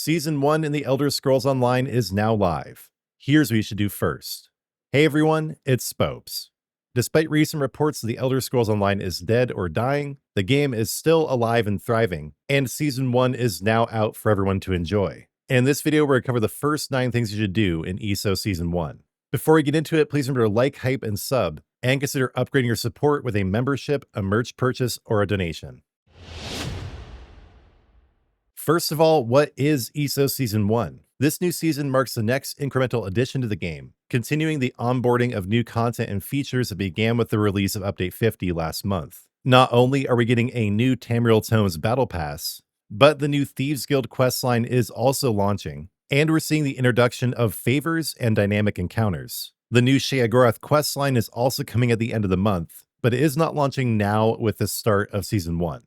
Season 1 in the Elder Scrolls Online is now live. Here's what you should do first. Hey everyone, it's Spopes. Despite recent reports that the Elder Scrolls Online is dead or dying, the game is still alive and thriving, and Season 1 is now out for everyone to enjoy. In this video, we're going to cover the first 9 things you should do in ESO Season 1. Before we get into it, please remember to like, hype, and sub, and consider upgrading your support with a membership, a merch purchase, or a donation. First of all, what is ESO Season 1? This new season marks the next incremental addition to the game, continuing the onboarding of new content and features that began with the release of Update 50 last month. Not only are we getting a new Tamriel Tomes Battle Pass, but the new Thieves Guild questline is also launching, and we're seeing the introduction of favors and dynamic encounters. The new Sheogorath questline is also coming at the end of the month, but it is not launching now with the start of Season 1.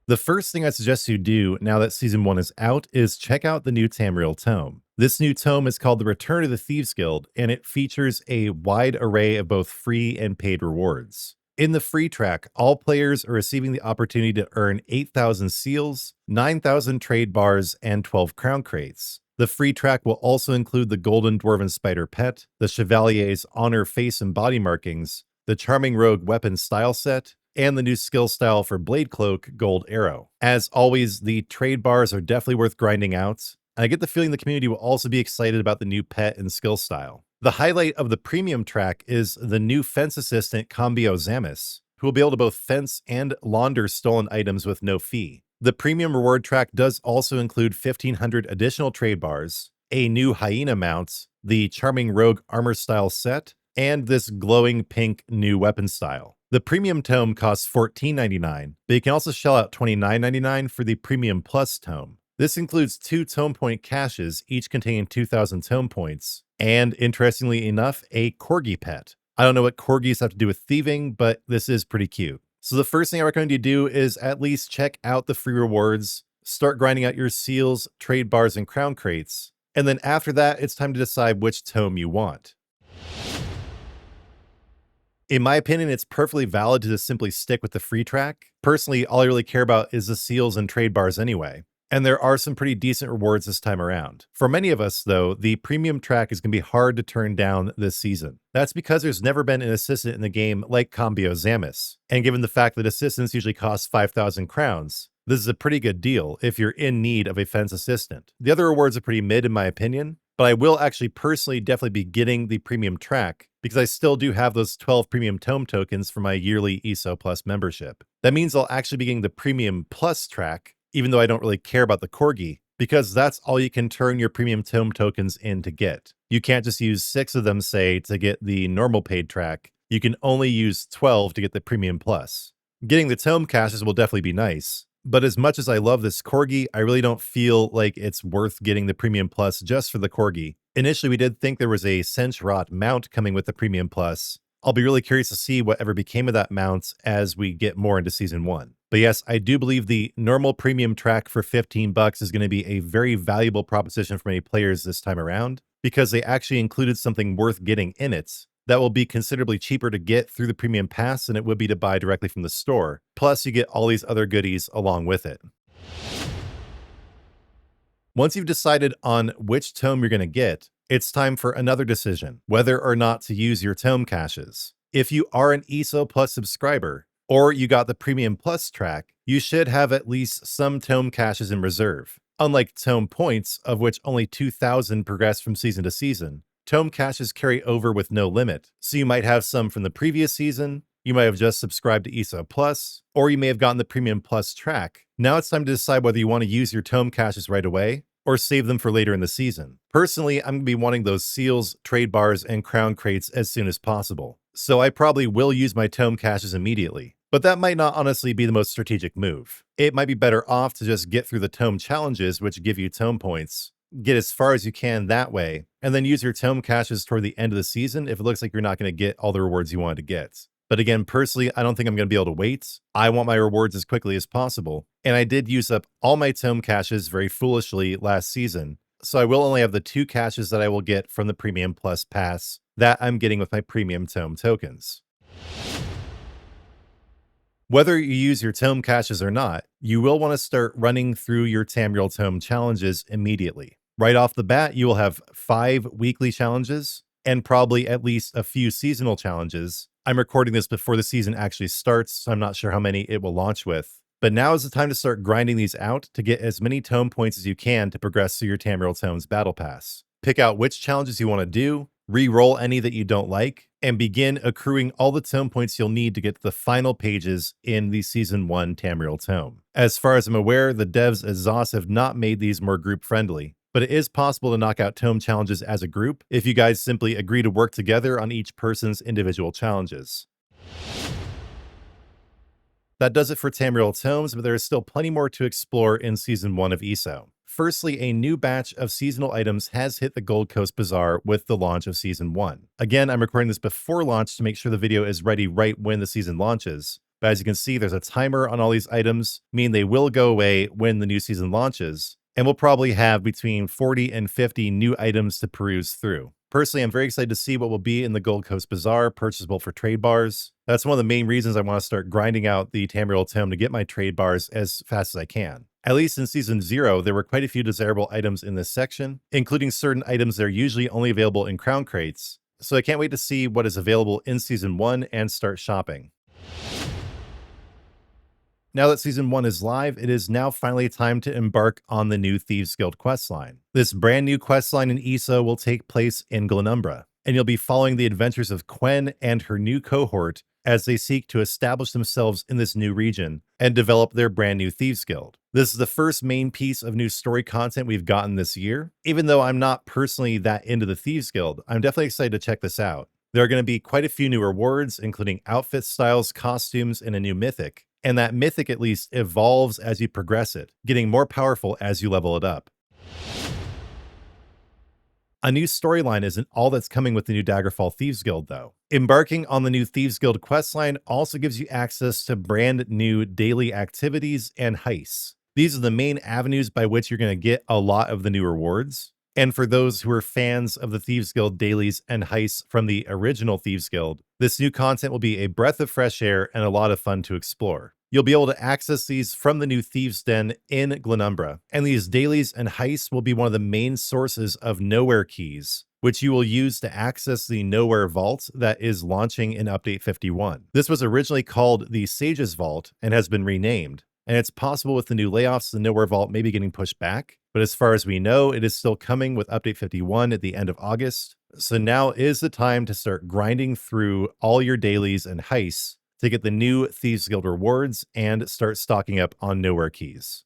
The first thing I suggest you do now that Season 1 is out is check out the new Tamriel tome. This new tome is called The Return of the Thieves Guild, and it features a wide array of both free and paid rewards. In the free track, all players are receiving the opportunity to earn 8,000 seals, 9,000 trade bars, and 12 crown crates. The free track will also include the Golden Dwarven Spider Pet, the Chevalier's Honor Face and Body Markings, the Charming Rogue Weapon Style Set, and the new skill style for Blade Cloak, Gold Arrow. As always, the trade bars are definitely worth grinding out, and I get the feeling the community will also be excited about the new pet and skill style. The highlight of the premium track is the new fence assistant Combio Zamis, who will be able to both fence and launder stolen items with no fee. The premium reward track does also include 1,500 additional trade bars, a new hyena mount, the Charming Rogue Armor Style set, and this glowing pink new weapon style. The premium tome costs $14.99, but you can also shell out $29.99 for the premium plus tome. This includes 2 tome point caches, each containing 2,000 tome points, and interestingly enough, a corgi pet. I don't know what corgis have to do with thieving, but this is pretty cute. So the first thing I recommend you do is at least check out the free rewards, start grinding out your seals, trade bars, and crown crates, and then after that, it's time to decide which tome you want. In my opinion, it's perfectly valid to just simply stick with the free track. Personally, all I really care about is the seals and trade bars anyway. And there are some pretty decent rewards this time around. For many of us, though, the premium track is going to be hard to turn down this season. That's because there's never been an assistant in the game like Combio Zamis. And given the fact that assistants usually cost 5,000 crowns, this is a pretty good deal if you're in need of a fence assistant. The other rewards are pretty mid in my opinion, but I will actually personally definitely be getting the premium track because I still do have those 12 premium tome tokens for my yearly ESO Plus membership. That means I'll actually be getting the premium plus track, even though I don't really care about the corgi, because that's all you can turn your premium tome tokens in to get. You can't just use 6 of them, say, to get the normal paid track. You can only use 12 to get the premium plus. Getting the tome caches will definitely be nice, but as much as I love this corgi, I really don't feel like it's worth getting the premium plus just for the corgi. Initially, we did think there was a Sench-Rot mount coming with the premium plus. I'll be really curious to see whatever became of that mount as we get more into Season 1. But yes, I do believe the normal premium track for $15 is going to be a very valuable proposition for many players this time around, because they actually included something worth getting in it that will be considerably cheaper to get through the premium pass than it would be to buy directly from the store. Plus, you get all these other goodies along with it. Once you've decided on which tome you're going to get, it's time for another decision, whether or not to use your tome caches. If you are an ESO Plus subscriber, or you got the Premium Plus track, you should have at least some tome caches in reserve. Unlike Tome Points, of which only 2,000 progress from season to season, tome caches carry over with no limit. So you might have some from the previous season, you might have just subscribed to ESO Plus, or you may have gotten the Premium Plus track. Now it's time to decide whether you want to use your tome caches right away, or save them for later in the season. Personally, I'm going to be wanting those seals, trade bars, and crown crates as soon as possible. So I probably will use my tome caches immediately. But that might not honestly be the most strategic move. It might be better off to just get through the tome challenges, which give you tome points, get as far as you can that way, and then use your tome caches toward the end of the season if it looks like you're not going to get all the rewards you wanted to get. But again, personally, I don't think I'm going to be able to wait. I want my rewards as quickly as possible. And I did use up all my tome caches very foolishly last season. So I will only have the 2 caches that I will get from the Premium Plus Pass that I'm getting with my premium tome tokens. Whether you use your tome caches or not, you will want to start running through your Tamriel tome challenges immediately. Right off the bat, you will have 5 weekly challenges and probably at least a few seasonal challenges. I'm recording this before the season actually starts, so I'm not sure how many it will launch with. But now is the time to start grinding these out to get as many tome points as you can to progress through your Tamriel Tomes Battle Pass. Pick out which challenges you want to do, re-roll any that you don't like, and begin accruing all the tome points you'll need to get to the final pages in the Season 1 Tamriel Tome. As far as I'm aware, the devs at ZOS have not made these more group-friendly, but it is possible to knock out tome challenges as a group if you guys simply agree to work together on each person's individual challenges. That does it for Tamriel Tomes, but there is still plenty more to explore in Season 1 of ESO. Firstly, a new batch of seasonal items has hit the Gold Coast Bazaar with the launch of Season 1. Again, I'm recording this before launch to make sure the video is ready right when the season launches. But as you can see, there's a timer on all these items, meaning they will go away when the new season launches, and we'll probably have between 40 and 50 new items to peruse through. Personally, I'm very excited to see what will be in the Gold Coast Bazaar, purchasable for trade bars. That's one of the main reasons I want to start grinding out the Tamriel Tome to get my trade bars as fast as I can. At least in Season 0, there were quite a few desirable items in this section, including certain items that are usually only available in crown crates, so I can't wait to see what is available in Season 1 and start shopping. Now that Season 1 is live, it is now finally time to embark on the new Thieves Guild questline. This brand new questline in ESO will take place in Glenumbra, and you'll be following the adventures of Quen and her new cohort as they seek to establish themselves in this new region and develop their brand new Thieves Guild. This is the first main piece of new story content we've gotten this year. Even though I'm not personally that into the Thieves Guild, I'm definitely excited to check this out. There are going to be quite a few new rewards, including outfit styles, costumes, and a new mythic. And that mythic at least evolves as you progress it, getting more powerful as you level it up. A new storyline isn't all that's coming with the new Daggerfall Thieves Guild, though. Embarking on the new Thieves Guild questline also gives you access to brand new daily activities and heists. These are the main avenues by which you're going to get a lot of the new rewards. And for those who are fans of the Thieves Guild dailies and heists from the original Thieves Guild, this new content will be a breath of fresh air and a lot of fun to explore. You'll be able to access these from the new Thieves' Den in Glenumbra, and these dailies and heists will be one of the main sources of Nowhere keys, which you will use to access the Nowhere Vault that is launching in Update 51. This was originally called the Sage's Vault and has been renamed, and it's possible with the new layoffs, the Nowhere Vault may be getting pushed back, but as far as we know, it is still coming with Update 51 at the end of August. So now is the time to start grinding through all your dailies and heists to get the new Thieves Guild rewards and start stocking up on Nowhere keys.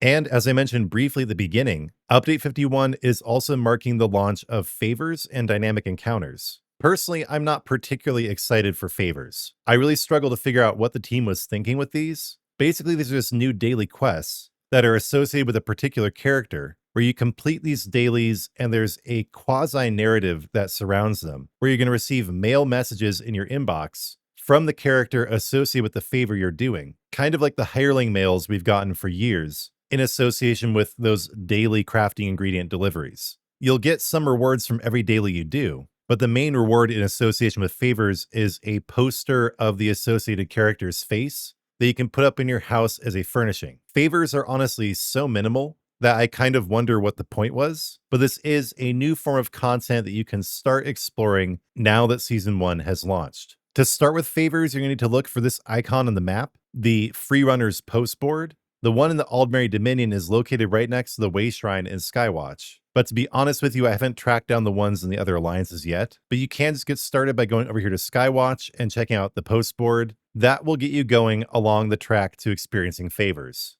And as I mentioned briefly at the beginning, Update 51 is also marking the launch of favors and dynamic encounters. Personally, I'm not particularly excited for favors. I really struggle to figure out what the team was thinking with these. Basically, these are just new daily quests that are associated with a particular character, where you complete these dailies and there's a quasi-narrative that surrounds them, where you're going to receive mail messages in your inbox from the character associated with the favor you're doing, kind of like the hireling mails we've gotten for years, in association with those daily crafting ingredient deliveries. You'll get some rewards from every daily you do, but the main reward in association with favors is a poster of the associated character's face that you can put up in your house as a furnishing. Favors are honestly so minimal that I kind of wonder what the point was, but this is a new form of content that you can start exploring now that Season 1 has launched. To start with favors, you're going to need to look for this icon on the map, the Freerunners post board. The one in the Aldmeri Dominion is located right next to the Way Shrine in Skywatch. But to be honest with you, I haven't tracked down the ones in the other alliances yet, but you can just get started by going over here to Skywatch and checking out the post board. That will get you going along the track to experiencing favors.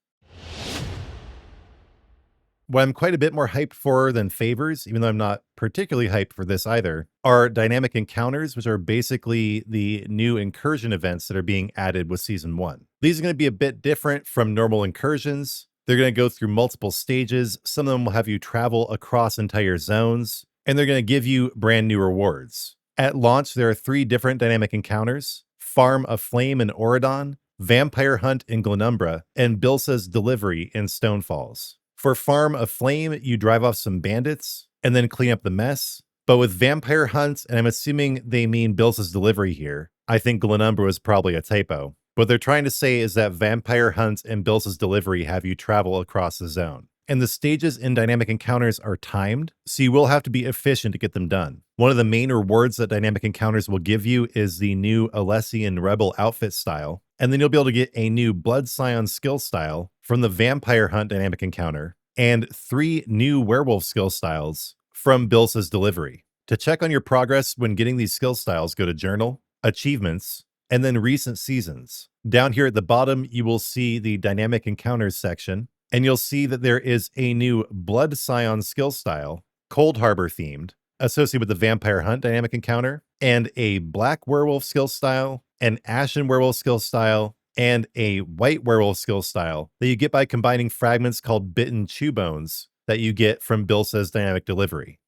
What I'm quite a bit more hyped for than favors, even though I'm not particularly hyped for this either, are dynamic encounters, which are basically the new incursion events that are being added with Season 1. These are going to be a bit different from normal incursions. They're going to go through multiple stages. Some of them will have you travel across entire zones, and they're going to give you brand new rewards. At launch, there are 3 different dynamic encounters: Farm of Flame in Oridon, Vampire Hunt in Glenumbra, and Bilsa's Delivery in Stonefalls. For Farm of Flame, you drive off some bandits and then clean up the mess. But with Vampire Hunt, and I'm assuming they mean Bilsa's Delivery here, I think Glenumbra was probably a typo. What they're trying to say is that Vampire Hunt and Bill's Delivery have you travel across the zone. And the stages in dynamic encounters are timed, so you will have to be efficient to get them done. One of the main rewards that dynamic encounters will give you is the new Alessian Rebel outfit style, and then you'll be able to get a new Blood Scion skill style from the Vampire Hunt dynamic encounter, and 3 new Werewolf skill styles from Bill's Delivery. To check on your progress when getting these skill styles, go to Journal, Achievements, and then Recent Seasons. Down here at the bottom, you will see the Dynamic Encounters section, and you'll see that there is a new Blood Scion skill style, Cold Harbor themed, associated with the Vampire Hunt dynamic encounter, and a Black Werewolf skill style, an Ashen Werewolf skill style, and a White Werewolf skill style that you get by combining fragments called Bitten Chew Bones that you get from Bill Says Dynamic Delivery.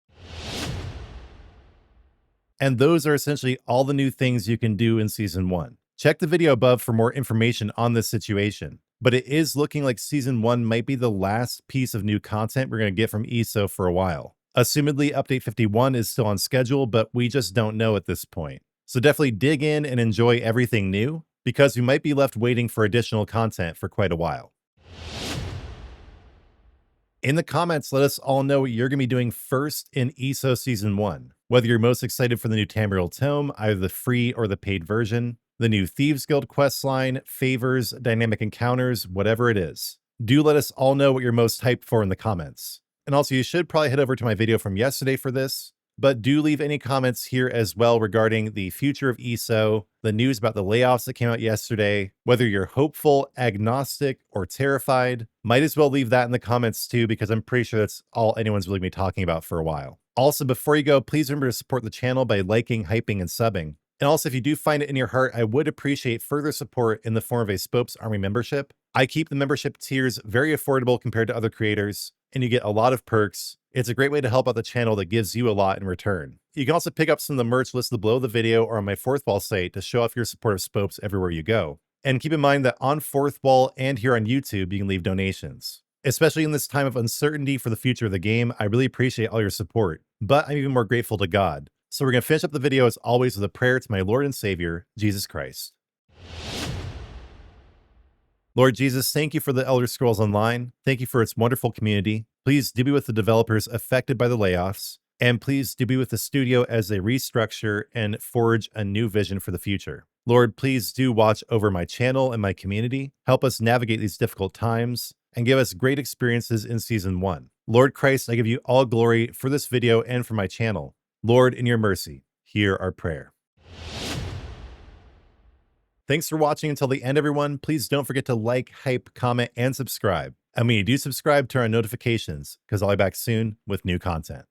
And those are essentially all the new things you can do in Season 1. Check the video above for more information on this situation, but it is looking like Season 1 might be the last piece of new content we're going to get from ESO for a while. Assumedly, Update 51 is still on schedule, but we just don't know at this point. So definitely dig in and enjoy everything new, because we might be left waiting for additional content for quite a while. In the comments, let us all know what you're going to be doing first in ESO Season 1. Whether you're most excited for the new Tamriel Tome, either the free or the paid version, the new Thieves Guild questline, favors, dynamic encounters, whatever it is. Do let us all know what you're most hyped for in the comments. And also, you should probably head over to my video from yesterday for this, but do leave any comments here as well regarding the future of ESO, the news about the layoffs that came out yesterday, whether you're hopeful, agnostic, or terrified. Might as well leave that in the comments too, because I'm pretty sure that's all anyone's really going to be talking about for a while. Also, before you go, please remember to support the channel by liking, hyping, and subbing. And also, if you do find it in your heart, I would appreciate further support in the form of a Spopes Army membership. I keep the membership tiers very affordable compared to other creators, and you get a lot of perks. It's a great way to help out the channel that gives you a lot in return. You can also pick up some of the merch listed below the video or on my Fourth Wall site to show off your support of Spopes everywhere you go. And keep in mind that on Fourth Wall and here on YouTube, you can leave donations. Especially in this time of uncertainty for the future of the game, I really appreciate all your support, but I'm even more grateful to God. So we're going to finish up the video as always with a prayer to my Lord and Savior, Jesus Christ. Lord Jesus, thank you for the Elder Scrolls Online. Thank you for its wonderful community. Please do be with the developers affected by the layoffs, and please do be with the studio as they restructure and forge a new vision for the future. Lord, please do watch over my channel and my community. Help us navigate these difficult times and give us great experiences in Season 1. Lord Christ, I give you all glory for this video and for my channel. Lord, in your mercy, hear our prayer. Thanks for watching until the end, everyone. Please don't forget to like, hype, comment, and subscribe. And when you do subscribe, turn on notifications, because I'll be back soon with new content.